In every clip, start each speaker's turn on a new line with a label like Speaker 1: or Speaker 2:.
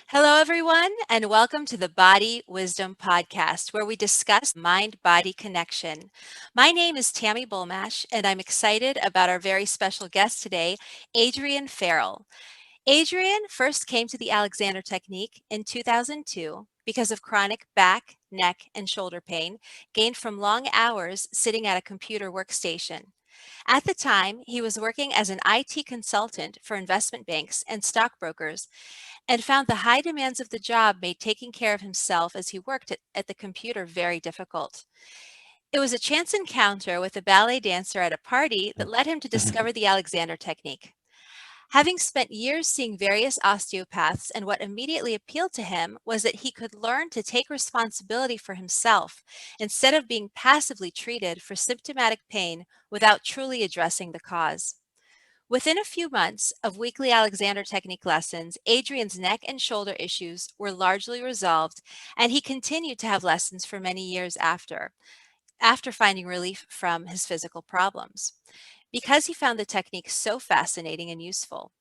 Speaker 1: Hello, everyone, and welcome to the Body Wisdom Podcast, where we discuss mind-body connection. My name is Tami Bulmash, and I'm excited about our very special guest today, Adrian Farrell. Adrian first came to the Alexander Technique in 2002 because of chronic back, neck, and shoulder pain gained from long hours sitting at a computer workstation. At the time, he was working as an IT consultant for investment banks and stockbrokers and found the high demands of the job made taking care of himself as he worked at the computer very difficult. It was a chance encounter with a ballet dancer at a party that led him to discover the Alexander Technique. Having spent years seeing various osteopaths, and what immediately appealed to him was that he could learn to take responsibility for himself instead of being passively treated for symptomatic pain without truly addressing the cause. Within a few months of weekly Alexander Technique lessons, Adrian's neck and shoulder issues were largely resolved, and he continued to have lessons for many years after finding relief from his physical problems, because he found the technique so fascinating and useful.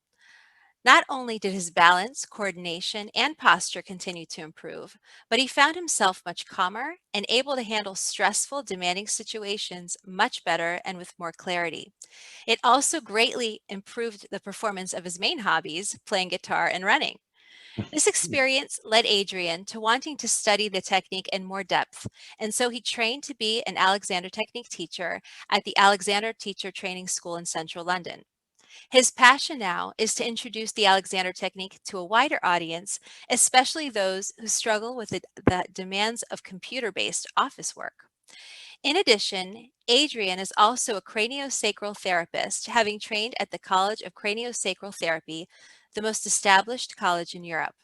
Speaker 1: Not only did his balance, coordination, and posture continue to improve, but he found himself much calmer and able to handle stressful, demanding situations much better and with more clarity. It also greatly improved the performance of his main hobbies, playing guitar and running. This experience led Adrian to wanting to study the technique in more depth, and so he trained to be an Alexander Technique teacher at the Alexander Teacher Training School in central London. His passion now is to introduce the Alexander Technique to a wider audience, especially those who struggle with the demands of computer-based office work. In addition, Adrian is also a craniosacral therapist, having trained at the College of Cranioscral Therapy, the most established college in Europe.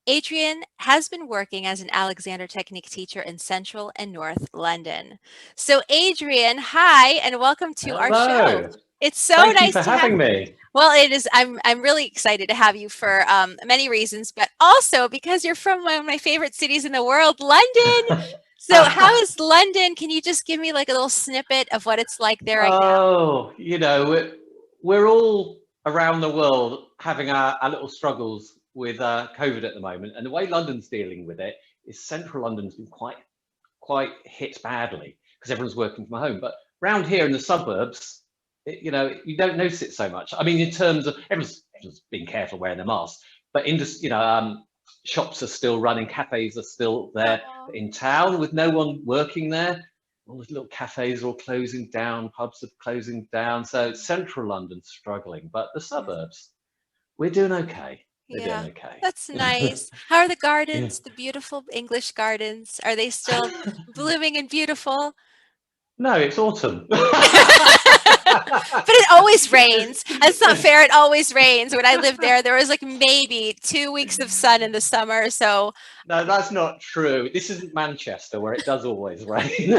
Speaker 1: Adrian has been working as an Alexander Technique teacher in Central and North London. So, Adrian, hi, and welcome to our show.
Speaker 2: Hello.
Speaker 1: It's so
Speaker 2: Thank you
Speaker 1: nice
Speaker 2: for
Speaker 1: to have.
Speaker 2: having me.
Speaker 1: Well, it is. I'm really excited to have you for many reasons, but also because you're from one of my favorite cities in the world, London. So, how is London? Can you just give me like a little snippet of what it's like there right now?
Speaker 2: Oh, we're all around the world having our little struggles with COVID at the moment, and the way London's dealing with it is central London's been quite hit badly because everyone's working from home. But round here in the suburbs, you don't notice it so much. I mean, in terms of everyone's being careful wearing their masks, but shops are still running, cafes are still there.
Speaker 1: Oh,
Speaker 2: But in town, with no one working there, all the little cafes are all closing down, pubs are closing down. So central London's struggling, but the
Speaker 1: yeah.
Speaker 2: suburbs, we're doing okay. We're doing
Speaker 1: Yeah,
Speaker 2: okay.
Speaker 1: that's nice. How are the
Speaker 2: Yeah.
Speaker 1: gardens, the beautiful English gardens? Are they still blooming and beautiful?
Speaker 2: No, it's autumn.
Speaker 1: But it always
Speaker 2: There's-
Speaker 1: rains. That's not fair. It always rains. When I lived there was like maybe 2 weeks of sun in the summer. So,
Speaker 2: No, that's not true. This isn't Manchester where it does always rain.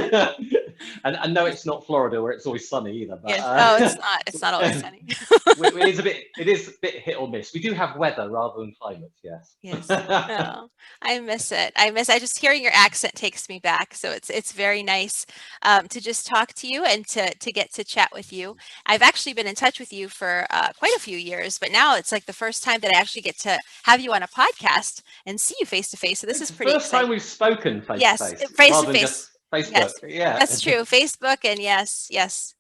Speaker 2: And no, it's not Florida where it's always sunny either. But
Speaker 1: yes. Oh, it's not. It's not always sunny.
Speaker 2: it is a bit hit or miss. We do have weather rather than climate, yes.
Speaker 1: Yes. Oh, I miss it. I just hearing your accent takes me back. So it's very nice to just talk to you and to get to chat with you. I've actually been in touch with you for quite a few years, but now it's like the first time that I actually get to have you on a podcast and see you face to face. So this
Speaker 2: It's
Speaker 1: is
Speaker 2: the
Speaker 1: pretty
Speaker 2: first time
Speaker 1: exciting.
Speaker 2: we've spoken face to
Speaker 1: Yes,
Speaker 2: face
Speaker 1: face to
Speaker 2: rather than
Speaker 1: face.
Speaker 2: just Facebook.
Speaker 1: Yes,
Speaker 2: Yeah.
Speaker 1: that's true. Facebook and yes, yes.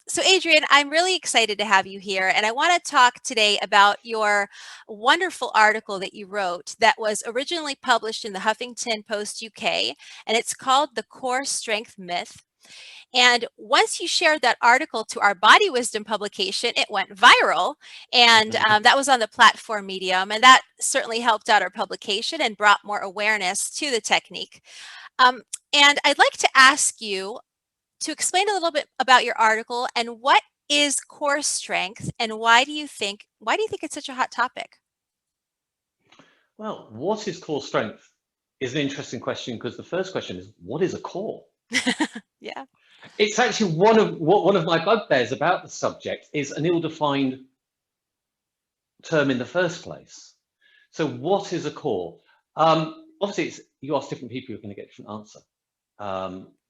Speaker 1: So Adrian, I'm really excited to have you here, and I want to talk today about your wonderful article that you wrote that was originally published in the Huffington Post UK, and it's called "The Core Strength Myth." And once you shared that article to our Body Wisdom publication, it went viral, and that was on the platform Medium, and that certainly helped out our publication and brought more awareness to the technique. Um, and I'd like to ask you to explain a little bit about your article and what is core strength and why do you think it's such a hot topic?
Speaker 2: Well, what is core strength is an interesting question because the first question is, what is a core?
Speaker 1: Yeah.
Speaker 2: It's actually one of my bugbears about the subject is an ill-defined term in the first place. So what is a core? Obviously, you ask different people, you're going to get a different answer.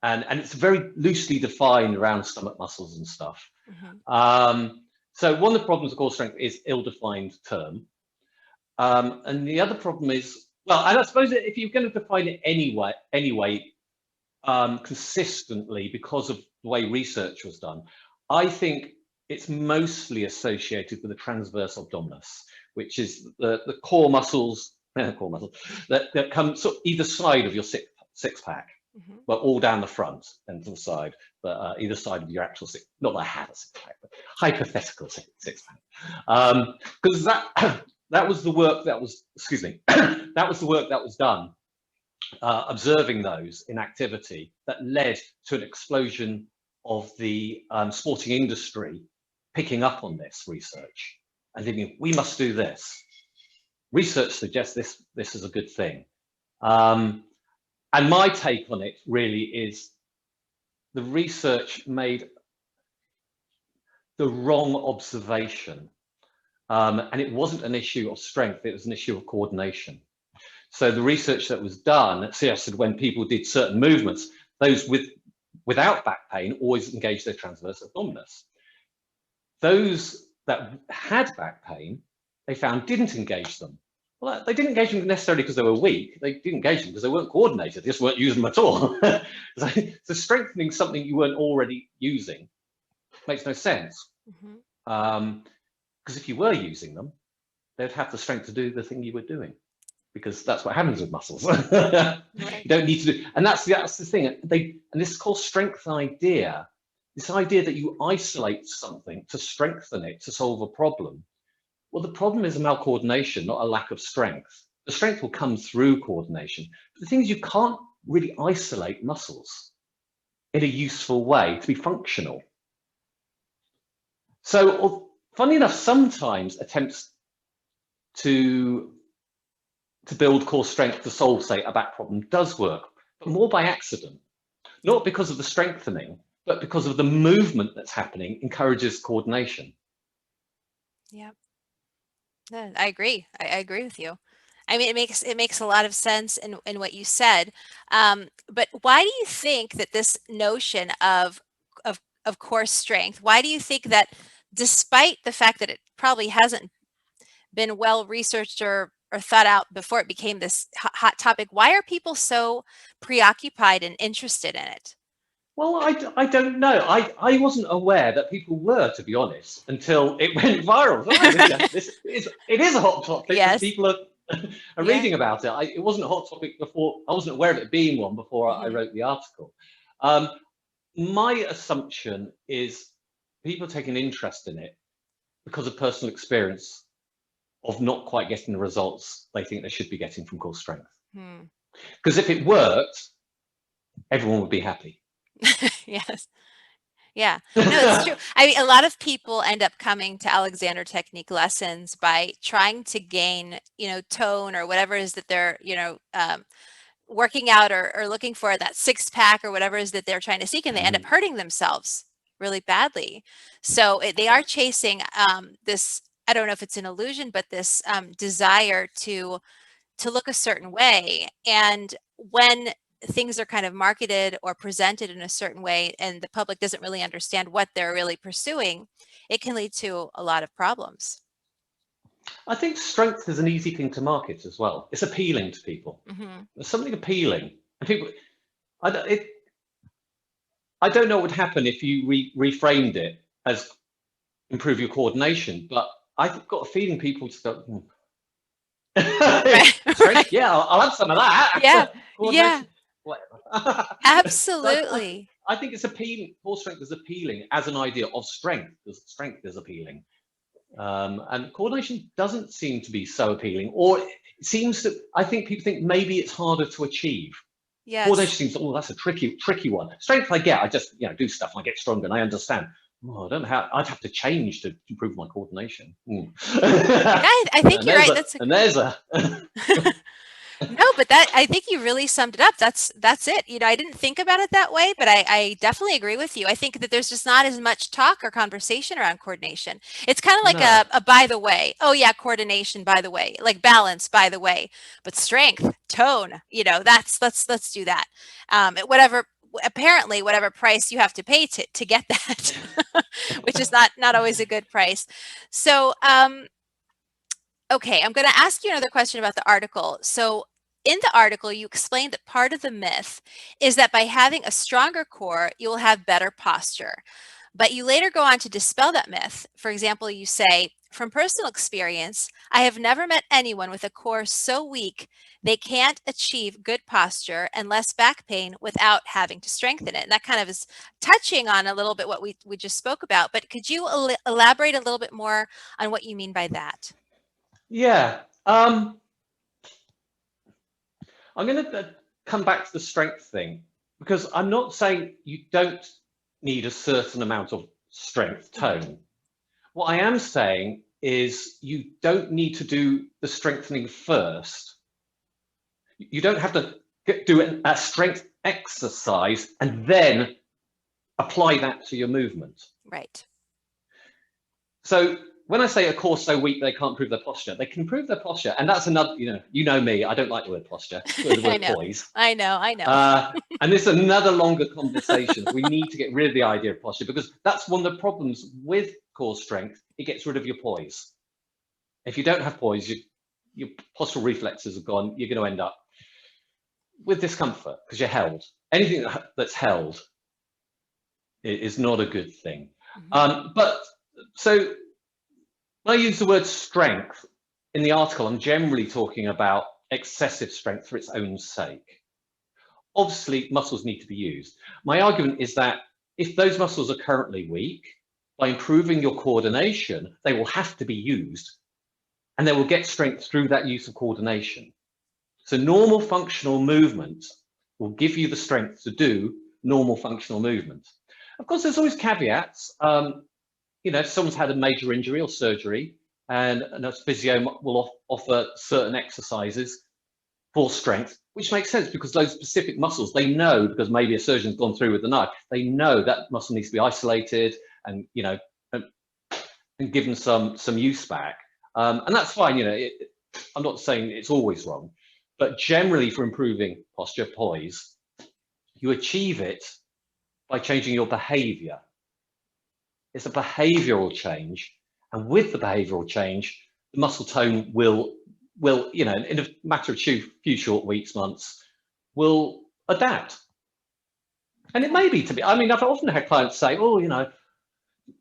Speaker 2: And it's very loosely defined around stomach muscles and stuff.
Speaker 1: Mhm.
Speaker 2: So one of the problems of core strength is ill-defined term. And the other problem is, well, and I suppose if you're going to define it anyway, consistently because of the way research was done, I think it's mostly associated with the transverse abdominis, which is the core muscles, core muscles that come sort of either side of your six pack,
Speaker 1: Mm-hmm.
Speaker 2: but all down the front and to the side, but either side of your actual six. Not that I have a six pack, but hypothetical six pack, because that was the work that was, excuse me, that was the work that was done, observing those in activity, that led to an explosion of the sporting industry picking up on this research and thinking, we must do this. Research suggests this is a good thing. And my take on it really is the research made the wrong observation. And it wasn't an issue of strength, it was an issue of coordination. So the research that was done suggested when people did certain movements, those without back pain always engaged their transverse abdominis. Those that had back pain, they found didn't engage them. Well, they didn't engage them necessarily because they were weak. They didn't engage them because they weren't coordinated. They just weren't using them at all. So strengthening something you weren't already using makes no sense.
Speaker 1: Mm-hmm.
Speaker 2: Because if you were using them, they'd have the strength to do the thing you were doing, because that's what happens with muscles.
Speaker 1: Right.
Speaker 2: You don't need to do, and that's the thing. And this is called strength idea. This idea that you isolate something to strengthen it to solve a problem. Well, the problem is a malcoordination, not a lack of strength. The strength will come through coordination. But the thing is, you can't really isolate muscles in a useful way to be functional. So, funny enough, sometimes attempts to build core strength to solve, say, a back problem does work, but more by accident. Not because of the strengthening, but because of the movement that's happening encourages coordination.
Speaker 1: Yeah. No, I agree. I agree with you. I mean, it makes a lot of sense in what you said. But why do you think that this notion of core strength, why do you think that despite the fact that it probably hasn't been well researched or thought out before it became this hot topic, why are people so preoccupied and interested in it?
Speaker 2: Well, I don't know. I wasn't aware that people were, to be honest, until it went viral. It is a hot topic because
Speaker 1: Yes.
Speaker 2: people are
Speaker 1: Yeah.
Speaker 2: reading about it. It wasn't a hot topic before. I wasn't aware of it being one before I
Speaker 1: Hmm.
Speaker 2: wrote the article. Um, my assumption is people take an interest in it because of personal experience of not quite getting the results they think they should be getting from core strength.
Speaker 1: Hmm.
Speaker 2: Because if it worked, everyone would be happy.
Speaker 1: Yes. Yeah. No, it's true. I mean, a lot of people end up coming to Alexander Technique lessons by trying to gain, tone or whatever it is that they're, working out or looking for that six pack or whatever it is that they're trying to seek, and they end up hurting themselves really badly. So they are chasing this, I don't know if it's an illusion, but this desire to look a certain way. And when things are kind of marketed or presented in a certain way and the public doesn't really understand what they're really pursuing, it can lead to a lot of problems.
Speaker 2: I think strength is an easy thing to market as well. It's appealing to people.
Speaker 1: Mm-hmm.
Speaker 2: There's something appealing, and people. I don't know what would happen if you reframed it as improve your coordination, but I've got a feeling people just go,
Speaker 1: Right.
Speaker 2: strength.
Speaker 1: Right.
Speaker 2: Yeah, I'll have some of
Speaker 1: Yeah.
Speaker 2: that.
Speaker 1: Yeah.
Speaker 2: Coordination. Whatever. So
Speaker 1: Absolutely.
Speaker 2: I think it's appealing. Core strength is appealing as an idea of strength, because strength is appealing. And coordination doesn't seem to be so appealing, or it seems that I think people think maybe it's harder to achieve. Coordination
Speaker 1: Yes.
Speaker 2: seems, oh, that's a tricky one. Strength I get, I just do stuff and I get stronger and I understand. Oh, I don't know how, I'd have to change to improve my coordination.
Speaker 1: Yeah, I think
Speaker 2: And
Speaker 1: you're
Speaker 2: there's
Speaker 1: right.
Speaker 2: a
Speaker 1: That's a
Speaker 2: and there's a
Speaker 1: No, but that I think you really summed it up. That's it. I didn't think about it that way, but I definitely agree with you. I think that there's just not as much talk or conversation around coordination. It's kind of like
Speaker 2: no.
Speaker 1: a by the way. Oh yeah, coordination by the way, like balance by the way, but strength, tone, that's let's do that. At whatever apparently whatever price you have to pay to get that, which is not always a good price. So Okay, I'm going to ask you another question about the article. So, in the article, you explained that part of the myth is that by having a stronger core, you will have better posture. But you later go on to dispel that myth. For example, you say, from personal experience, I have never met anyone with a core so weak they can't achieve good posture and less back pain without having to strengthen it. And that kind of is touching on a little bit what we just spoke about. But could you elaborate a little bit more on what you mean by that?
Speaker 2: Yeah. I'm going to come back to the strength thing, because I'm not saying you don't need a certain amount of strength
Speaker 1: Mhm.
Speaker 2: tone. What I am saying is you don't need to do the strengthening first. You don't have to do a strength exercise and then apply that to your movement.
Speaker 1: Right.
Speaker 2: So when I say a core so weak they can't improve their posture, they can improve their posture. And that's another, you know me, I don't like the word posture, the
Speaker 1: I
Speaker 2: word
Speaker 1: know.
Speaker 2: poise.
Speaker 1: I know. I know.
Speaker 2: And this is another longer conversation. We need to get rid of the idea of posture, because that's one of the problems with core strength. It gets rid of your poise. If you don't have poise, your postural reflexes are gone. You're going to end up with discomfort because you're held. Anything that's held is not a good thing.
Speaker 1: Mhm.
Speaker 2: But so when I use the word strength in the article, I'm generally talking about excessive strength for its own sake. Obviously, muscles need to be used. My argument is that if those muscles are currently weak, by improving your coordination, they will have to be used, and they will get strength through that use of coordination. So normal functional movement will give you the strength to do normal functional movement. Of course, there's always caveats. If someone's had a major injury or surgery, and a physio will offer certain exercises for strength, which makes sense because those specific muscles, they know, because maybe a surgeon's gone through with the knife, they know that muscle needs to be isolated and and given some use back, and that's fine. I'm not saying it's always wrong, but generally for improving posture, poise, you achieve it by changing your behavior. It's a behavioral change, and with the behavioral change, the muscle tone will in a matter of few short weeks, months, will adapt. And it
Speaker 1: Okay.
Speaker 2: may be to be. I mean, I've often had clients say, "Oh,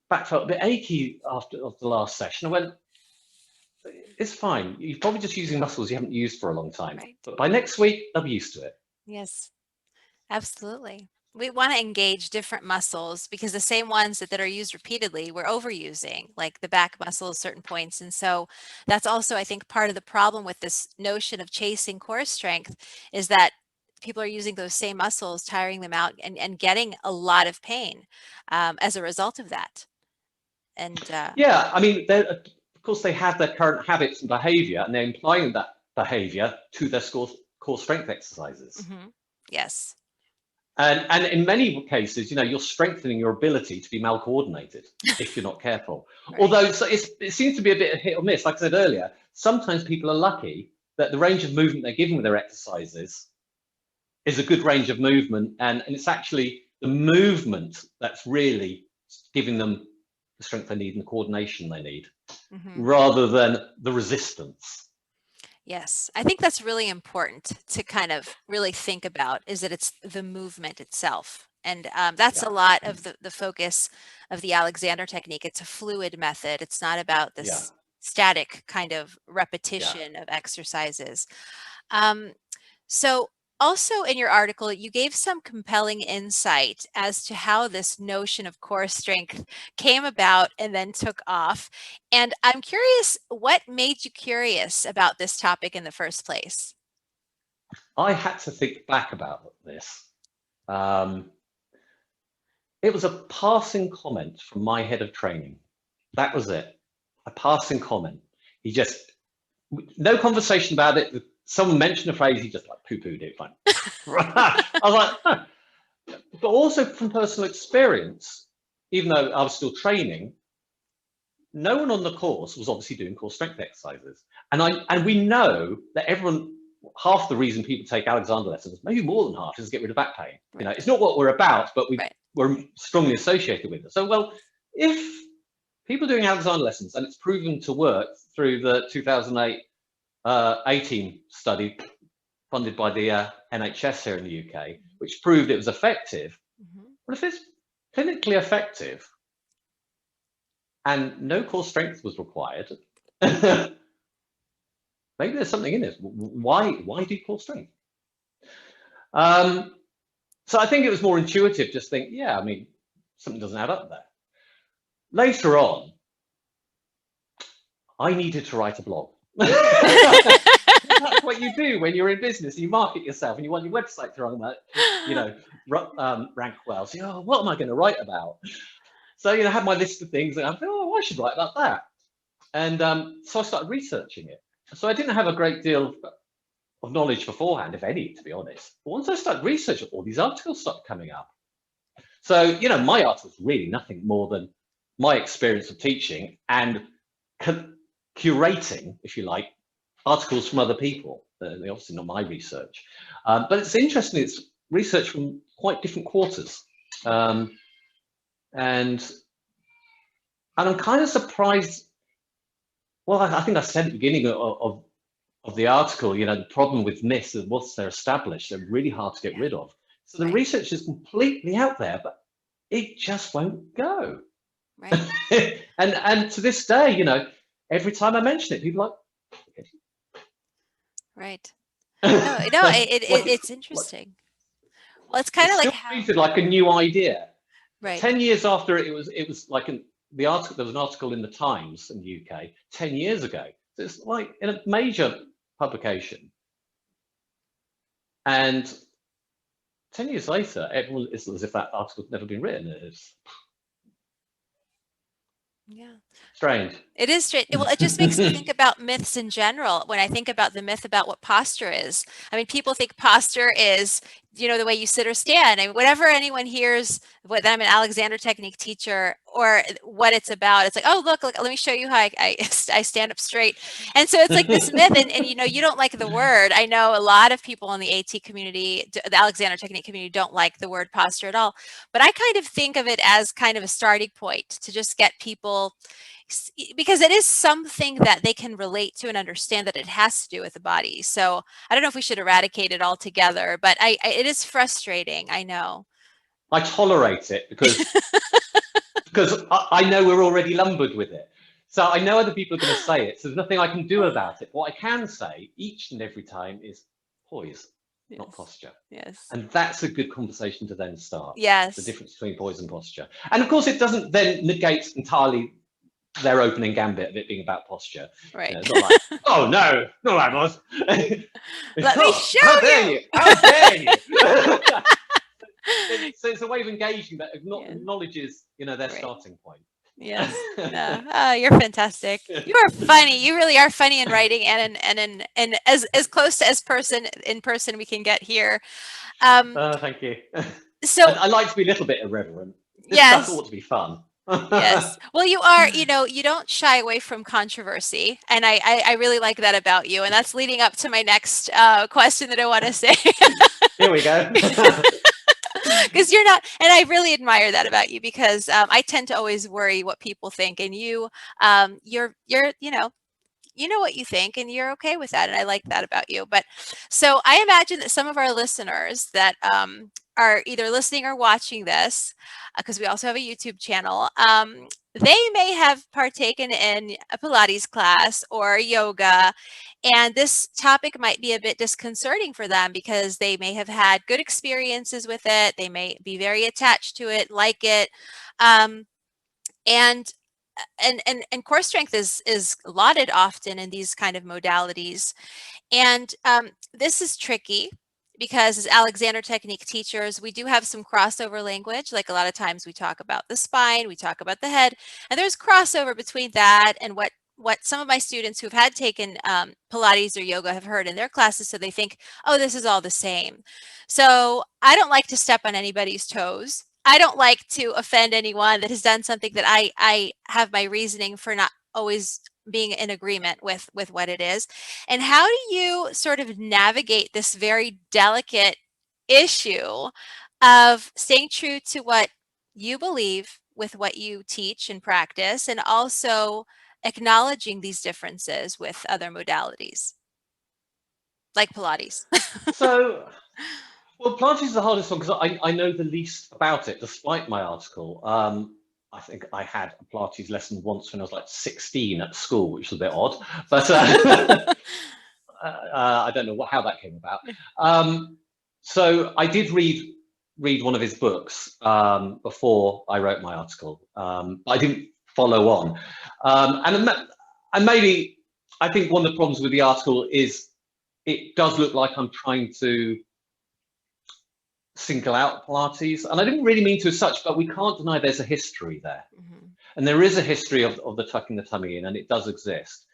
Speaker 2: back felt a bit achy after the last session." I went, "It's fine. You're probably just using muscles you haven't used for a long time.
Speaker 1: Right.
Speaker 2: But by next week, they'll be used to it."
Speaker 1: Yes. Absolutely. We want to engage different muscles because the same ones that are used repeatedly, we're overusing, like the back muscle at certain points. And so that's also, I think, part of the problem with this notion of chasing core strength is that people are using those same muscles, tiring them out, and getting a lot of pain as a result of that. And
Speaker 2: Yeah, I mean, of course, they have their current habits and behavior, and they're applying that behavior to their core strength exercises.
Speaker 1: mhm. Yes,
Speaker 2: And in many cases, you're strengthening your ability to be mal-coordinated if you're not careful.
Speaker 1: right.
Speaker 2: Although it seems to be a bit of hit or miss. Like I said earlier, sometimes people are lucky that the range of movement they're giving with their exercises is a good range of movement, and it's actually the movement that's really giving them the strength they need and the coordination they need,
Speaker 1: Mhm.
Speaker 2: rather than the resistance.
Speaker 1: Yes, I think that's really important to kind of really think about is that it's the movement itself. And that's
Speaker 2: Yeah,
Speaker 1: a lot of the focus of the Alexander technique. It's a fluid method. It's not about
Speaker 2: yeah,
Speaker 1: this static kind of
Speaker 2: yeah.
Speaker 1: repetition of exercises. Um, so, also in your article, you gave some compelling insight as to how this notion of core strength came about and then took off. And I'm curious, what made you curious about this topic in the first place?
Speaker 2: I had to think back about this. Um, it was a passing comment from my head of training. That was it. A passing comment. He just, no conversation about it. Someone mentioned a phrase, he just like poo-pooed it. Fine. I was like, huh. But also from personal experience, even though I was still training, no one on the course was obviously doing core strength exercises. And we know that half the reason people take Alexander lessons, maybe more than half, is to get rid of back pain.
Speaker 1: Right,
Speaker 2: It's not what we're about, but
Speaker 1: right.
Speaker 2: we're strongly associated with it. So, well, if people doing Alexander lessons, and it's proven to work through the 2008 18 study funded by the NHS here in the UK, which proved it was effective.
Speaker 1: Mm-hmm.
Speaker 2: But if it's clinically effective and no core strength was required, maybe there's something in this. Why do core strength? So I think it was more intuitive, just think, yeah, I mean, something doesn't add up there. Later on, I needed to write a blog. That's what you do when you're in business. You market yourself and you want your website to run that, rank well. So, oh, what am I going to write about? So, I had my list of things and I thought, oh, I should write about that. And so I started researching it. So I didn't have a great deal of knowledge beforehand, if any, to be honest. But once I started researching, all these articles started coming up. So, my article's really nothing more than my experience of teaching and curating, if you like, articles from other people. They're obviously not my research. But it's interesting, it's research from quite different quarters. And I'm kind of surprised. Well, I think I said at the beginning of the article, the problem with myths is once they're established, they're really hard to get rid of. So the research is completely out there, but it just won't go.
Speaker 1: Right.
Speaker 2: and to this day, every time I mention it, people are like,
Speaker 1: right. No, it's interesting. Well, it's kind of like how
Speaker 2: treated like a new idea.
Speaker 1: right.
Speaker 2: 10 years after it was like the article. There was an article in the Times in the UK 10 years ago. So it's like in a major publication, and 10 years later, everyone is as if that article's never been written.
Speaker 1: Yeah.
Speaker 2: Strange.
Speaker 1: It is strange. Well, it just makes me think about myths in general. When I think about the myth about what posture is, I mean, people think posture is, the way you sit or stand. I mean, whenever anyone hears that I'm an Alexander technique teacher or what it's about, it's like, oh, look, let me show you how I stand up straight. And so it's like this myth, and you don't like the word. I know a lot of people in the AT community, the Alexander technique community, don't like the word posture at all. But I kind of think of it as kind of a starting point to just get people, because it is something that they can relate to and understand that it has to do with the body. So I don't know if we should eradicate it altogether, but it is frustrating. I know.
Speaker 2: I tolerate it because I know we're already lumbered with it. So I know other people are going to say it. So there's nothing I can do about it. What I can say each and every time is poise, not posture.
Speaker 1: Yes.
Speaker 2: And that's a good conversation to then start.
Speaker 1: Yes.
Speaker 2: The difference between poise and posture. And of course, it doesn't then negate entirely their opening gambit of it being about posture.
Speaker 1: Right.
Speaker 2: It's not like, oh no, not like boss.
Speaker 1: Let me show
Speaker 2: how dare you? How dare you? So it's a way of engaging that acknowledges, their starting point.
Speaker 1: Yes. No. You're fantastic. You are funny. You really are funny in writing and as close to in person we can get here.
Speaker 2: Thank you.
Speaker 1: So
Speaker 2: I like to be a little bit irreverent. This
Speaker 1: yes.
Speaker 2: stuff ought to be fun.
Speaker 1: Yes. Well, you are, you don't shy away from controversy. And I really like that about you. And that's leading up to my next question that I want to say.
Speaker 2: Here we go.
Speaker 1: Because you're not, and I really admire that about you, because I tend to always worry what people think, and you're what you think and you're okay with that, and I like that about you. But so I imagine that some of our listeners that are either listening or watching this, because we also have a YouTube channel, they may have partaken in a Pilates class or yoga, and this topic might be a bit disconcerting for them because they may have had good experiences with it. They may be very attached to it, like it. And core strength is lauded often in these kind of modalities. And this is tricky because as Alexander technique teachers, we do have some crossover language. Like a lot of times we talk about the spine, we talk about the head, and there's crossover between that and what some of my students who've had taken Pilates or yoga have heard in their classes. So they think, oh, this is all the same. So I don't like to step on anybody's toes. I don't like to offend anyone that has done something that I have my reasoning for not always being in agreement with what it is. And how do you sort of navigate this very delicate issue of staying true to what you believe with what you teach and practice, and also acknowledging these differences with other modalities like Pilates?
Speaker 2: So, well, Pilates is the hardest one because I know the least about it, despite my article. I think I had a Pilates lesson once when I was like 16 at school, which was a bit odd, but I don't know how that came about. So I did read one of his books before I wrote my article, but I didn't follow on. And maybe I think one of the problems with the article is it does look like I'm trying to single out Pilates, and I didn't really mean to as such, but we can't deny there's a history there.
Speaker 1: Mm-hmm.
Speaker 2: And there is a history of the tucking the tummy in, and it does exist.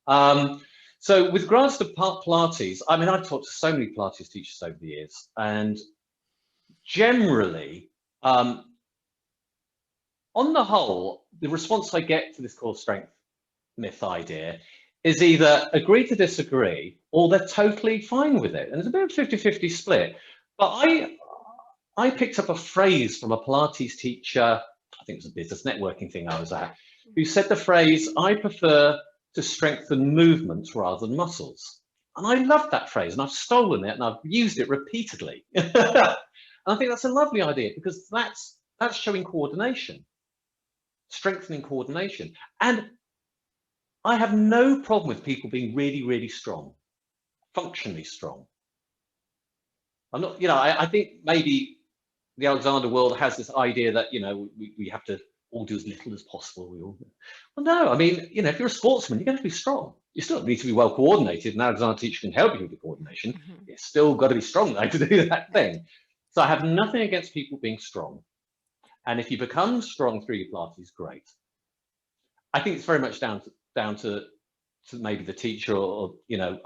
Speaker 2: So with regards to Pilates, I mean, I've talked to so many Pilates teachers over the years, and generally, on the whole, the response I get to this core strength myth idea is either agree to disagree, or they're totally fine with it. And it's a bit of a 50-50 split. But I picked up a phrase from a Pilates teacher, I think it was a business networking thing I was at, who said the phrase, "I prefer to strengthen movements rather than muscles." And I love that phrase, and I've stolen it and I've used it repeatedly. And I think that's a lovely idea because that's showing coordination, strengthening coordination. And I have no problem with people being really, really strong, functionally strong. I'm not, I think maybe the Alexander world has this idea that, we have to all do as little as possible. Well, no, I mean, if you're a sportsman, you're going to be strong. You still need to be well coordinated, and Alexander teacher can help you with the coordination.
Speaker 1: Mm-hmm.
Speaker 2: You've still got to be strong though to do that thing. So I have nothing against people being strong. And if you become strong through your Pilates, great. I think it's very much down to maybe the teacher, or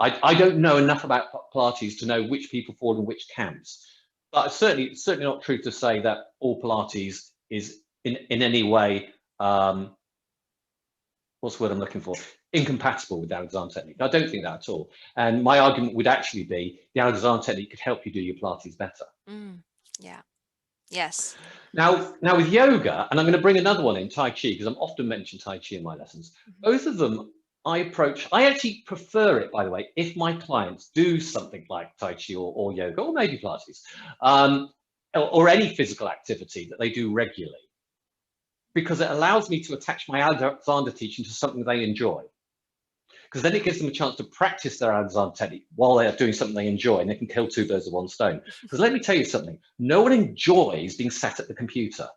Speaker 2: I don't know enough about Pilates to know which people fall in which camps. But it's certainly not true to say that all Pilates is in any way, what's the word I'm looking for, incompatible with the Alexander technique. I don't think that at all. And my argument would actually be the Alexander technique could help you do your Pilates better.
Speaker 1: Yeah. Yes.
Speaker 2: Now with yoga, and I'm going to bring another one in, Tai Chi, because I'm often mentioned Tai Chi in my lessons. Mm-hmm. Both of them I actually prefer it, by the way, if my clients do something like Tai Chi or yoga, or maybe Pilates, or any physical activity that they do regularly, because it allows me to attach my Alexander teaching to something they enjoy. Because then it gives them a chance to practice their Alexander technique while they're doing something they enjoy, and they can kill two birds with one stone. Because let me tell you something, no one enjoys being sat at the computer.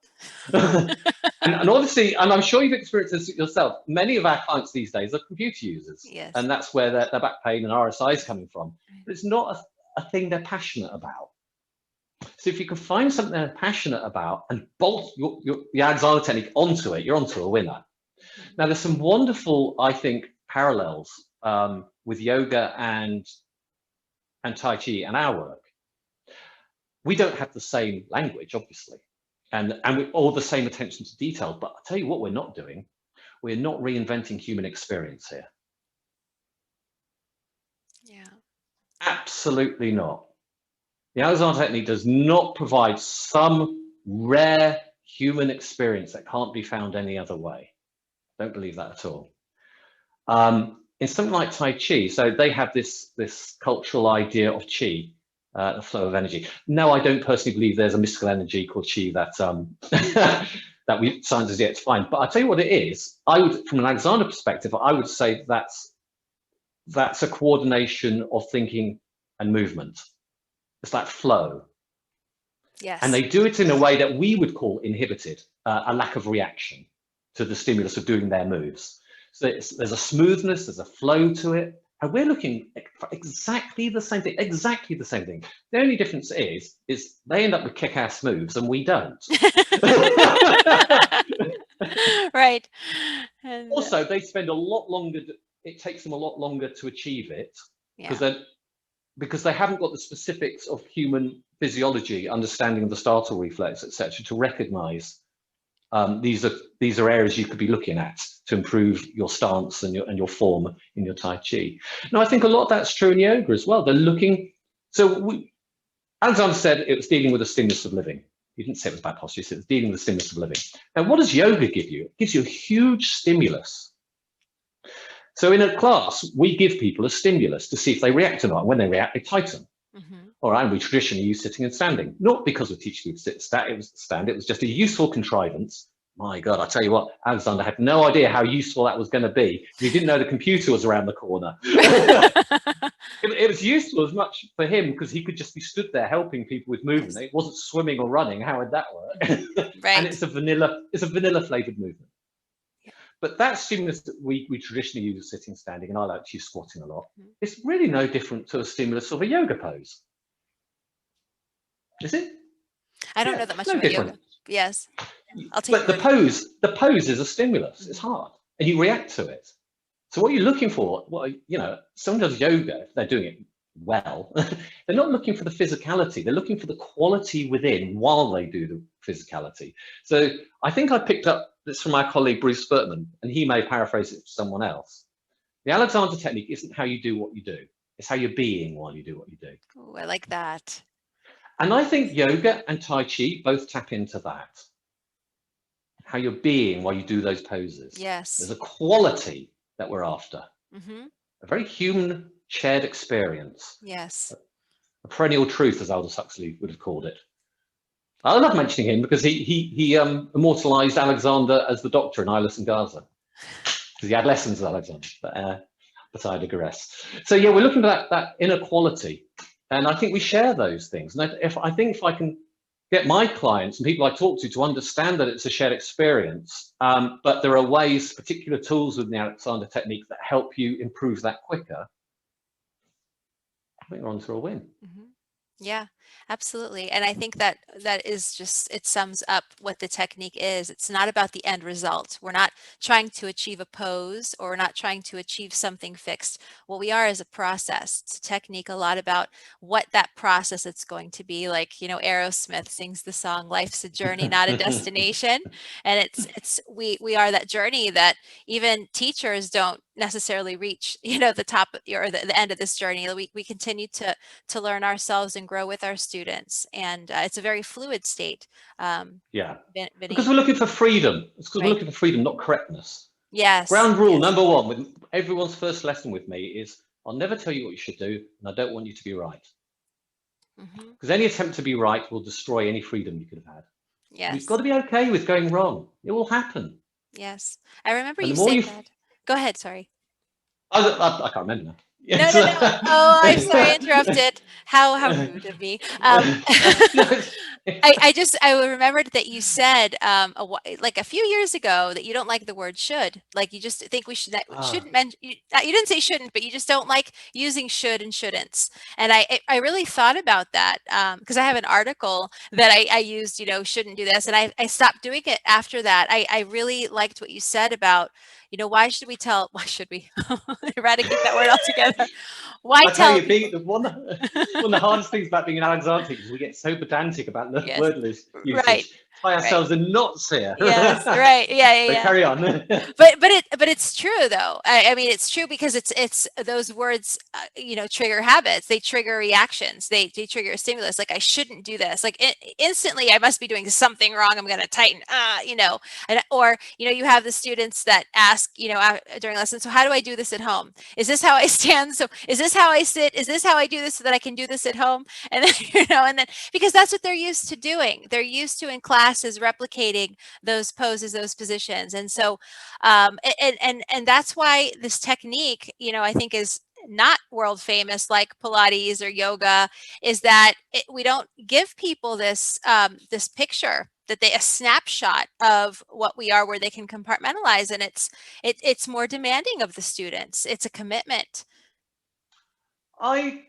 Speaker 2: and obviously, and I'm sure you've experienced this yourself, many of our clients these days are computer users.
Speaker 1: Yes.
Speaker 2: And that's where their back pain and RSI is coming from. But it's not a thing they're passionate about. So if you can find something they're passionate about and bolt your Alexander technique onto it, you're onto a winner. Now, there's some wonderful, I think, parallels with yoga and Tai Chi and our work. We don't have the same language, obviously, and we all the same attention to detail. But I'll tell you what we're not doing. We're not reinventing human experience here.
Speaker 1: Yeah.
Speaker 2: Absolutely not. The Alexander technique does not provide some rare human experience that can't be found any other way. Don't believe that at all. In something like Tai Chi, so they have this cultural idea of Chi, the flow of energy. No, I don't personally believe there's a mystical energy called Chi that that science has yet to find. But I'll tell you what it is. I would, from an Alexander perspective, I would say that's a coordination of thinking and movement. It's that flow.
Speaker 1: Yes.
Speaker 2: And they do it in a way that we would call inhibited, a lack of reaction to the stimulus of doing their moves. So there's a smoothness, there's a flow to it, and we're looking for exactly the same thing, The only difference is they end up with kick-ass moves and we don't.
Speaker 1: Right.
Speaker 2: And also, they spend a lot longer, it takes them a lot longer to achieve it, because they haven't got the specifics of human physiology, understanding of the startle reflex, etc., to recognize these are areas you could be looking at to improve your stance and your form in your Tai Chi. Now, I think a lot of that's true in yoga as well. They're looking. So Alexander said it was dealing with the stimulus of living. He didn't say it was bad posture, he said it was dealing with the stimulus of living. Now, what does yoga give you? It gives you a huge stimulus. So in a class, we give people a stimulus to see if they react or not. And when they react, they tighten.
Speaker 1: Mm-hmm.
Speaker 2: All right, and we traditionally use sitting and standing, not because we're teaching you to sit, stand. It was just a useful contrivance. My God, I tell you what, Alexander had no idea how useful that was going to be. He didn't know the computer was around the corner. It was useful as much for him because he could just be stood there helping people with movement.
Speaker 1: Yes.
Speaker 2: It wasn't swimming or running. How would that work?
Speaker 1: Right.
Speaker 2: And it's a vanilla flavored movement.
Speaker 1: Yeah.
Speaker 2: But that stimulus that we traditionally use sitting, standing, and I like to use squatting a lot,
Speaker 1: Mm-hmm.
Speaker 2: it's really no different to a stimulus of a yoga pose. Is it?
Speaker 1: I don't know that much
Speaker 2: no
Speaker 1: about
Speaker 2: different.
Speaker 1: yoga. Yes. I'll take
Speaker 2: But the pose is a stimulus. It's hard, and you react to it. So what you're looking for, well, you know, someone does yoga, if they're doing it well, they're not looking for the physicality. They're looking for the quality within while they do the physicality. So I think I picked up this from my colleague Bruce Spurtman, and he may paraphrase it to someone else. The Alexander technique isn't how you do what you do. It's how you're being while you do what you do.
Speaker 1: Oh, I like that.
Speaker 2: And I think yoga and Tai Chi both tap into that. How you're being while you do those poses.
Speaker 1: Yes.
Speaker 2: There's a quality that we're after.
Speaker 1: Mm-hmm.
Speaker 2: A very human shared experience.
Speaker 1: Yes.
Speaker 2: A perennial truth, as Aldous Huxley would have called it. I love mentioning him because he immortalized Alexander as the doctor in Ilis and Gaza. Because he had lessons with Alexander, but I digress. So yeah, we're looking for that inner quality. And I think we share those things. And if I can get my clients and people I talk to understand that it's a shared experience, but there are ways, particular tools within the Alexander technique that help you improve that quicker, I think we're on to a win.
Speaker 1: Mm-hmm. Yeah, absolutely. And I think that is just, it sums up what the technique is. It's not about the end result. We're not trying to achieve a pose, or we're not trying to achieve something fixed. What we are is a process. It's a technique a lot about what that process it's going to be. Like, you know, Aerosmith sings the song, "Life's a journey, not a destination." And we are that journey that even teachers don't necessarily reach, you know, the top or the end of this journey. We continue to learn ourselves and grow with our students, and it's a very fluid state.
Speaker 2: Yeah,
Speaker 1: Vinny.
Speaker 2: because we're looking for freedom. It's because
Speaker 1: Right.
Speaker 2: we're looking for freedom, not correctness.
Speaker 1: Yes.
Speaker 2: Ground rule
Speaker 1: Yes.
Speaker 2: number one with everyone's first lesson with me is, I'll never tell you what you should do, and I don't want you to be right. Because any attempt to be right will destroy any freedom you could have had.
Speaker 1: Yes.
Speaker 2: You've got to be okay with going wrong. It will happen.
Speaker 1: Yes. I remember
Speaker 2: And
Speaker 1: you
Speaker 2: the more
Speaker 1: saying
Speaker 2: you,
Speaker 1: that. Go ahead. Sorry.
Speaker 2: I can't remember now.
Speaker 1: No. Oh, I'm sorry, I interrupted. How rude of me. I remembered that you said like a few years ago that you don't like the word should. Like you just think we shouldn't mention. You didn't say shouldn't, but you just don't like using should and shouldn'ts. And I really thought about that because I have an article that I used. You know, shouldn't do this, and I stopped doing it after that. I really liked what you said about, you know, why should we eradicate that word altogether? Why
Speaker 2: I tell
Speaker 1: tell
Speaker 2: you,
Speaker 1: people?
Speaker 2: one of the hardest things about being an Alexander teacher is we get so pedantic about the
Speaker 1: Yes.
Speaker 2: word usage.
Speaker 1: Right.
Speaker 2: Tie ourselves in knots here.
Speaker 1: Yes. Right. Yeah.
Speaker 2: So carry on.
Speaker 1: But it's true though. I mean, it's true because it's those words, you know, trigger habits. They trigger reactions. They trigger a stimulus. Like, I shouldn't do this. Like instantly, I must be doing something wrong. I'm going to tighten. You know, or you know, you have the students that ask, you know, during lessons, so how do I do this at home? Is this how I stand? So is this how I sit? Is this how I do this so that I can do this at home? And then, you know, and then because that's what they're used to doing. They're used to in classes replicating those poses, those positions. And so, and that's why this technique, you know, I think is not world famous like Pilates or yoga, is that we don't give people this this picture that a snapshot of what we are, where they can compartmentalize, and it's more demanding of the students. It's a commitment.
Speaker 2: I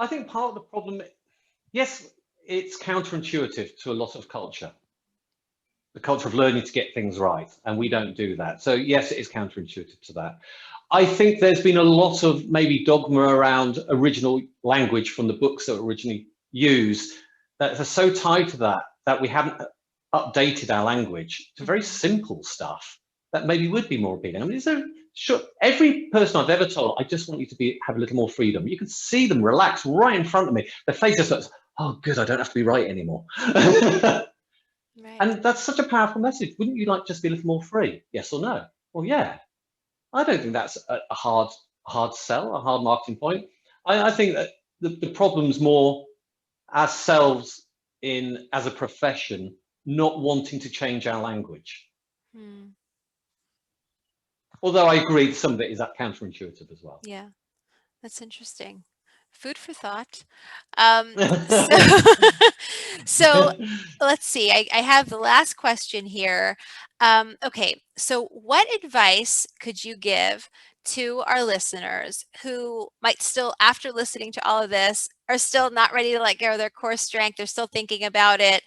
Speaker 2: think part of the problem, yes, it's counterintuitive to a lot of culture. The culture of learning to get things right, and we don't do that. So yes, it is counterintuitive to that. I think there's been a lot of maybe dogma around original language from the books that were originally used that are so tied to that we haven't updated our language to very simple stuff that maybe would be more appealing. I mean, sure, every person I've ever told, I just want you to have a little more freedom. You can see them relax right in front of me. Their face just looks, oh, good, I don't have to be right anymore.
Speaker 1: Right.
Speaker 2: And that's such a powerful message. Wouldn't you like just be a little more free? Yes or no? Well, yeah. I don't think that's a hard sell, a hard marketing point. I think that the problem's more ourselves in as a profession not wanting to change our language.
Speaker 1: Hmm.
Speaker 2: Although I agree some of it is counterintuitive as well.
Speaker 1: Yeah, that's interesting. Food for thought. Um, so, so let's see. I have the last question here. Okay, so what advice could you give to our listeners who might still, after listening to all of this, are still not ready to let go of their core strength? They're still thinking about it,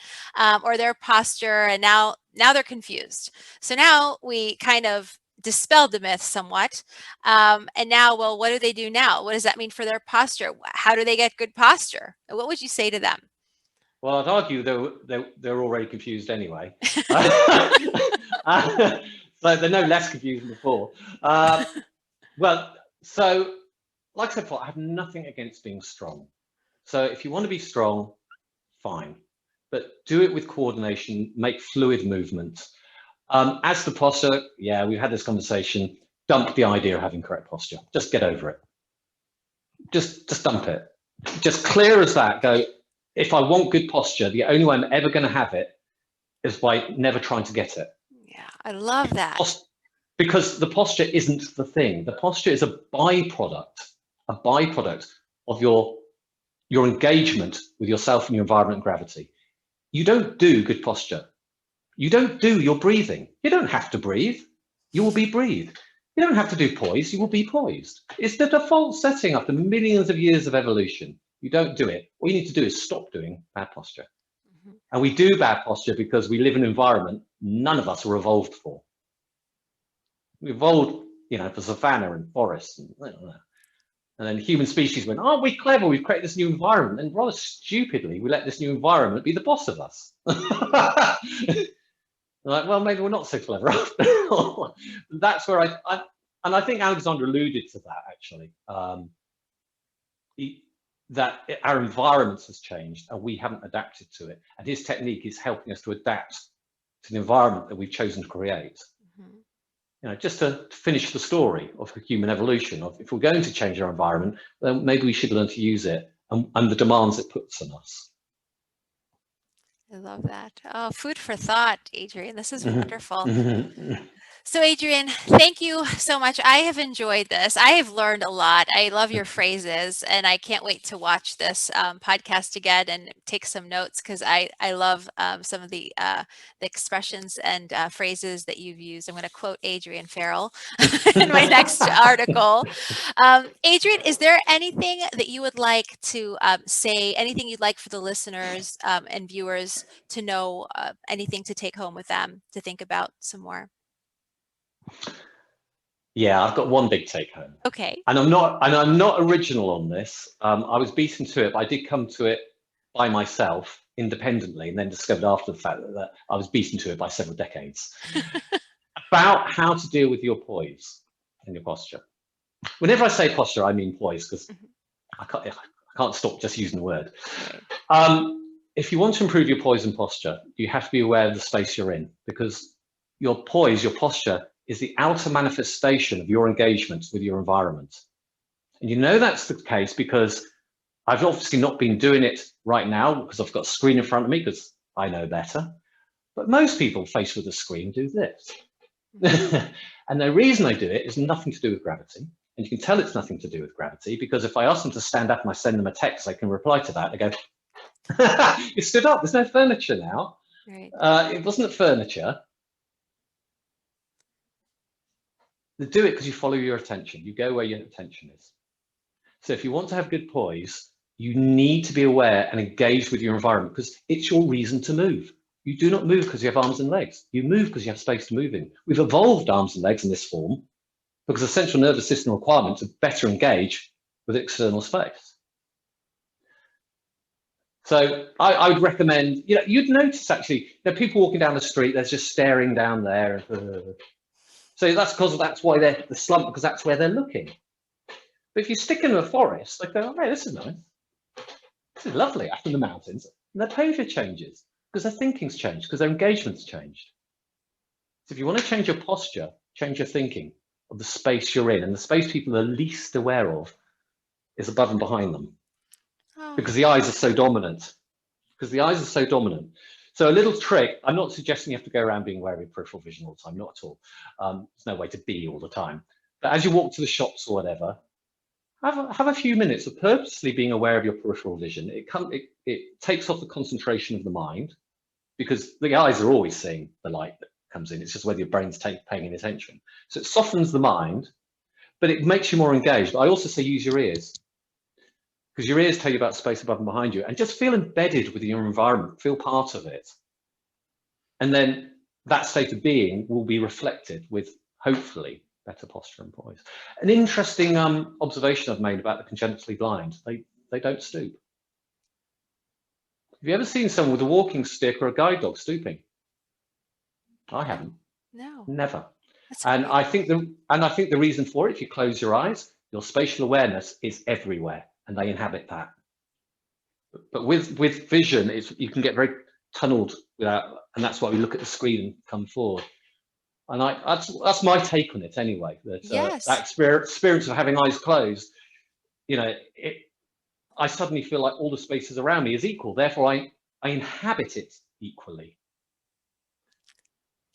Speaker 1: or their posture, and now they're confused. So now we kind of dispelled the myth somewhat. And now, well, what do they do now? What does that mean for their posture? How do they get good posture? What would you say to them?
Speaker 2: Well, I'd argue they're already confused anyway. So they're no less confused than before. Well, so like I said before, I have nothing against being strong. So if you want to be strong, fine, but do it with coordination, make fluid movements. As for posture, yeah, we've had this conversation. Dump the idea of having correct posture. Just get over it. Just dump it. Just clear as that. Go, if I want good posture, the only way I'm ever going to have it is by never trying to get it.
Speaker 1: Yeah, I love that.
Speaker 2: Because the posture isn't the thing. The posture is a byproduct of your engagement with yourself and your environment and gravity. You don't do good posture. You don't do your breathing. You don't have to breathe. You will be breathed. You don't have to do poise. You will be poised. It's the default setting after millions of years of evolution. You don't do it. All you need to do is stop doing bad posture.
Speaker 1: Mhm.
Speaker 2: And we do bad posture because we live in an environment none of us were evolved for. We evolved, for savanna and forests and then the human species went, aren't we clever? We've created this new environment. And rather stupidly, we let this new environment be the boss of us. Like, well, maybe we're not so clever after all. That's where and I think Alexander alluded to that actually. That our environment has changed and we haven't adapted to it. And his technique is helping us to adapt to the environment that we've chosen to create.
Speaker 1: Mhm.
Speaker 2: Just to finish the story of human evolution, of if we're going to change our environment, then maybe we should learn to use it and the demands it puts on us.
Speaker 1: I love that. Oh, food for thought, Adrian. This is wonderful.
Speaker 2: Mhm.
Speaker 1: So, Adrian, thank you so much. I have enjoyed this. I have learned a lot. I love your phrases, and I can't wait to watch this podcast again and take some notes because I love some of the expressions and phrases that you've used. I'm going to quote Adrian Farrell in my next article. Adrian, is there anything that you would like to say? Anything you'd like for the listeners and viewers to know? Anything to take home with them to think about some more?
Speaker 2: Yeah, I've got one big take home.
Speaker 1: Okay.
Speaker 2: And I'm not original on this. I was beaten to it, but I did come to it by myself independently and then discovered after the fact that I was beaten to it by several decades. About how to deal with your poise and your posture. Whenever I say posture, I mean poise because
Speaker 1: Mhm.
Speaker 2: I can't stop just using the word.
Speaker 1: Right.
Speaker 2: If you want to improve your poise and posture, you have to be aware of the space you're in because your poise, your posture is the outer manifestation of your engagement with your environment. And you know that's the case because I've obviously not been doing it right now because I've got a screen in front of me because I know better. But most people faced with a screen do this. And the reason I do it is nothing to do with gravity. And you can tell it's nothing to do with gravity because if I ask them to stand up and I send them a text, they can reply to that. They go, you stood up, there's no furniture now.
Speaker 1: Right.
Speaker 2: It wasn't furniture. They do it because you follow your attention. You go where your attention is. So if you want to have good poise, you need to be aware and engage with your environment because it's your reason to move. You do not move because you have arms and legs. You move because you have space to move in. We've evolved arms and legs in this form because the central nervous system requirements are better engage with external space. So I would recommend, you'd notice actually, people walking down the street, they're just staring down there. So that's because that's why they're the slump, because that's where they're looking. But if you stick in a forest, they go, oh, hey, this is nice. This is lovely up in the mountains. And their behavior changes. Because their thinking's changed, because their engagement's changed. So if you want to change your posture, change your thinking of the space you're in, and the space people are least aware of is above and behind them, because the eyes are so dominant. So a little trick, I'm not suggesting you have to go around being aware of your peripheral vision all the time, not at all. There's no way to be all the time. But as you walk to the shops or whatever, have a few minutes of purposely being aware of your peripheral vision. It takes off the concentration of the mind, because the eyes are always seeing the light that comes in. It's just whether your brain's paying attention. So it softens the mind, but it makes you more engaged. I also say use your ears, because your ears tell you about space above and behind you, and just feel embedded with your environment, feel part of it. And then that state of being will be reflected with, hopefully, better posture and poise. An interesting observation I've made about the congenitally blind, they don't stoop. Have you ever seen someone with a walking stick or a guide dog stooping? I haven't.
Speaker 1: No.
Speaker 2: Never.
Speaker 1: That's
Speaker 2: And
Speaker 1: weird.
Speaker 2: I think the reason for it, if you close your eyes, your spatial awareness is everywhere, and they inhabit that. But with vision, you can get very tunneled without, and that's why we look at the screen and come forward. And that's my take on it anyway. That that experience of having eyes closed, I suddenly feel like all the spaces around me is equal. Therefore, I inhabit it equally.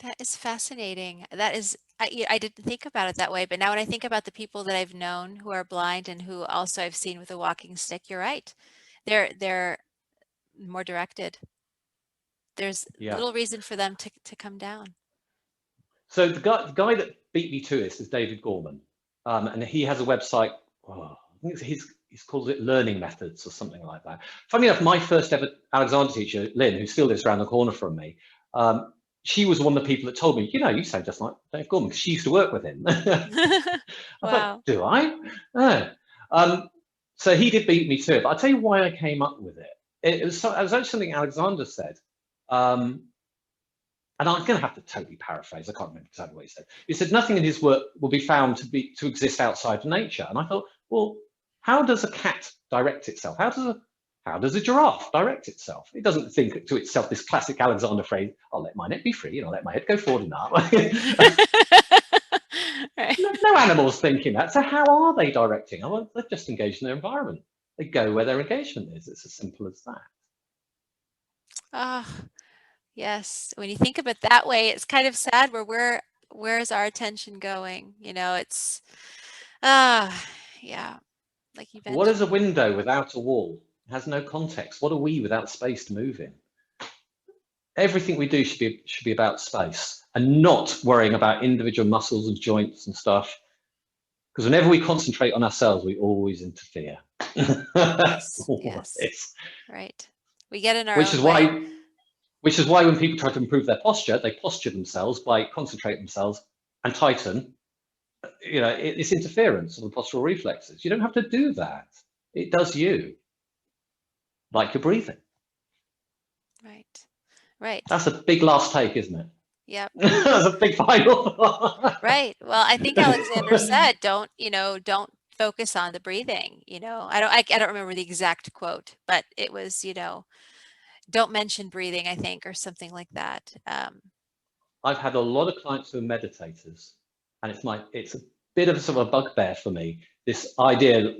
Speaker 1: That is fascinating. I didn't think about it that way, but now when I think about the people that I've known who are blind and who also I've seen with a walking stick, you're right. They're more directed. There's little reason for them to come down.
Speaker 2: So the guy that beat me to this is David Gorman, and he has a website. I think he's called it Learning Methods or something like that. Funny enough, my first ever Alexander teacher, Lynn, who still lives around the corner from me, she was one of the people that told me, you sound just like Dave Gorman, because she used to work with him. I thought, do I? No. So he did beat me to it, but I'll tell you why I came up with it. It was actually something Alexander said. And I'm going to have to totally paraphrase. I can't remember exactly what he said. He said nothing in his work will be found to exist outside of nature. And I thought, well, how does a cat direct itself? How does a giraffe direct itself? It doesn't think to itself this classic Alexander phrase, I'll let my neck be free and I'll let my head go forward and up.
Speaker 1: Right.
Speaker 2: No animals thinking that. So how are they directing? Oh, well, they're just engaged in their environment. They go where their engagement is. It's as simple as that.
Speaker 1: Ah, yes. When you think of it that way, it's kind of sad where's our attention going? It's yeah, like you
Speaker 2: What is
Speaker 1: mentioned.
Speaker 2: a window without a wall? It has no context. What are we without space to move in? Everything we do should be about space and not worrying about individual muscles and joints and stuff. Because whenever we concentrate on ourselves, we always interfere.
Speaker 1: Yes,
Speaker 2: Always.
Speaker 1: right. We get in our
Speaker 2: Which
Speaker 1: own
Speaker 2: is
Speaker 1: way.
Speaker 2: why when people try to improve their posture, they posture themselves by concentrating themselves and tighten. It's interference of the postural reflexes. You don't have to do that. It does you, like your breathing.
Speaker 1: Right.
Speaker 2: That's a big last take, isn't it?
Speaker 1: Yep.
Speaker 2: That's a big final.
Speaker 1: Right. Well, I think Alexander said, don't focus on the breathing. I don't remember the exact quote, but it was, don't mention breathing, I think, or something like that.
Speaker 2: I've had a lot of clients who are meditators, and it's a bit of a sort of a bugbear for me, this idea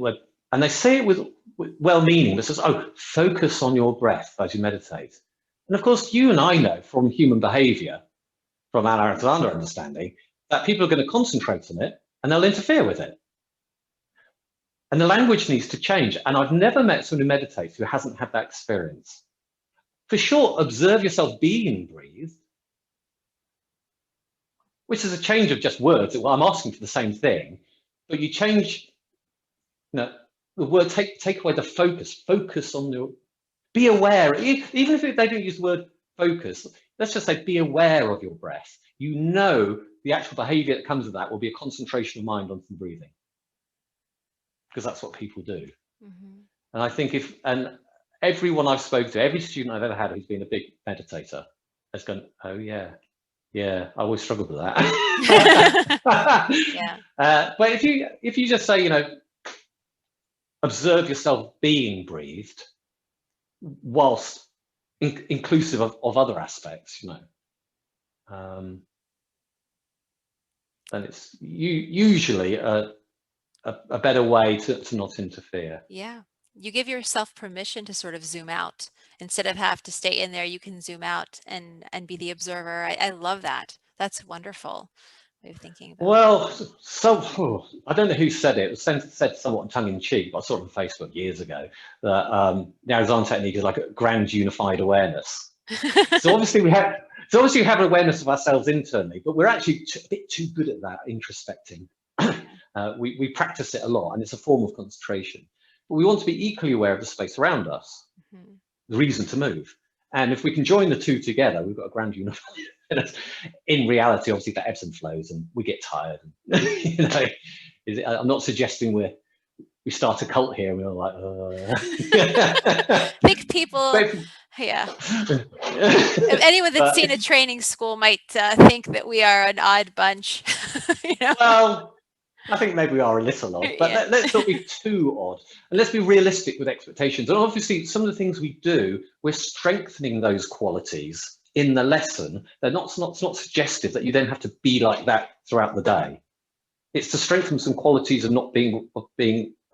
Speaker 2: and they say it with well-meaning, but says, oh, focus on your breath as you meditate. And of course, you and I know from human behavior, from our Alexander understanding, that people are going to concentrate on it and they'll interfere with it. And the language needs to change. And I've never met someone who meditates who hasn't had that experience. For sure, observe yourself being breathed, which is a change of just words. Well, I'm asking for the same thing, but you change, the word, take away the focus on your, be aware, even if they don't use the word focus, let's just say be aware of your breath. The actual behavior that comes with that will be a concentration of mind onto the breathing, because that's what people do. Mm-hmm. And I think and everyone I've spoken to, every student I've ever had who's been a big meditator has gone, oh yeah, I always struggled with that. Yeah. But if you just say, observe yourself being breathed whilst inclusive of other aspects, then it's usually a better way to not interfere.
Speaker 1: Yeah. You give yourself permission to sort of zoom out. Instead of have to stay in there, you can zoom out and be the observer. I love that. That's wonderful way of thinking about it.
Speaker 2: Well, I don't know who said it. It was said somewhat tongue in cheek, but I saw it on Facebook years ago that the Arizona technique is like a grand unified awareness. So obviously we have an awareness of ourselves internally, but we're actually a bit too good at that introspecting. We practice it a lot, and it's a form of concentration. But we want to be equally aware of the space around us,
Speaker 1: Mhm.
Speaker 2: the reason to move. And if we can join the two together, we've got a grand unified. In reality, obviously, that ebbs and flows, and we get tired. And, I'm not suggesting we start a cult here. We're like,
Speaker 1: I think people, yeah. If anyone that's seen a training school might think that we are an odd bunch.
Speaker 2: Well, I think maybe we are a little odd, but
Speaker 1: Yeah.
Speaker 2: let's not be too odd, and let's be realistic with expectations. And obviously, some of the things we do, we're strengthening those qualities in the lesson. They're not suggestive that you then have to be like that throughout the day. It's to strengthen some qualities of not being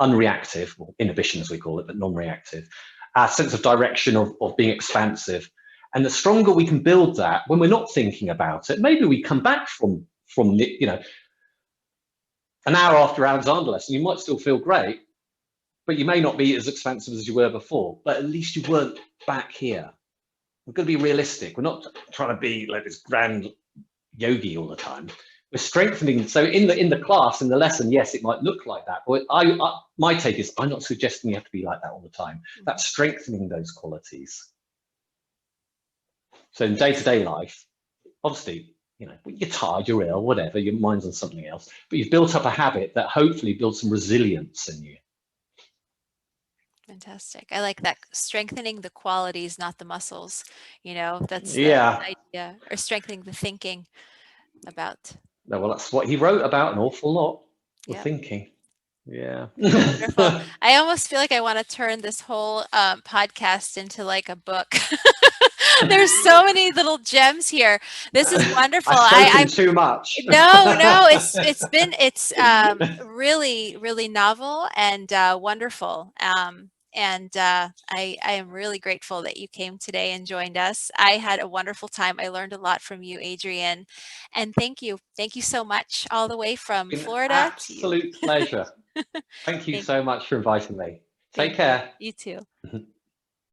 Speaker 2: unreactive, or inhibition as we call it, but non-reactive. Our sense of direction of being expansive, and the stronger we can build that when we're not thinking about it, maybe we come back from an hour after Alexander lesson, you might still feel great, but you may not be as expansive as you were before, but at least you weren't back here. We're going to be realistic. We're not trying to be like this grand yogi all the time. We're strengthening. So in the class, in the lesson, yes, it might look like that. But my take is I'm not suggesting you have to be like that all the time. That's strengthening those qualities. So in day-to-day life, obviously, you're tired, you're ill, whatever, your mind's on something else, but you've built up a habit that hopefully builds some resilience in you.
Speaker 1: Fantastic. I like that. Strengthening the qualities, not the muscles. That's the
Speaker 2: Yeah.
Speaker 1: idea, or strengthening the thinking about.
Speaker 2: No, well, that's what he wrote about an awful lot, the
Speaker 1: Yeah.
Speaker 2: thinking. Yeah.
Speaker 1: Wonderful. I almost feel like I want to turn this whole podcast into like a book. There's so many little gems here. This is wonderful.
Speaker 2: I've spoken too much.
Speaker 1: No, it's really, really novel and wonderful. And I am really grateful that you came today and joined us. I had a wonderful time. I learned a lot from you, Adrian. And thank you. Thank you so much, all the way from
Speaker 2: It's been an
Speaker 1: Florida to you.
Speaker 2: absolute pleasure. Thank you
Speaker 1: Thank,
Speaker 2: so much for inviting me. Take
Speaker 1: thank you.
Speaker 2: care.
Speaker 1: You too.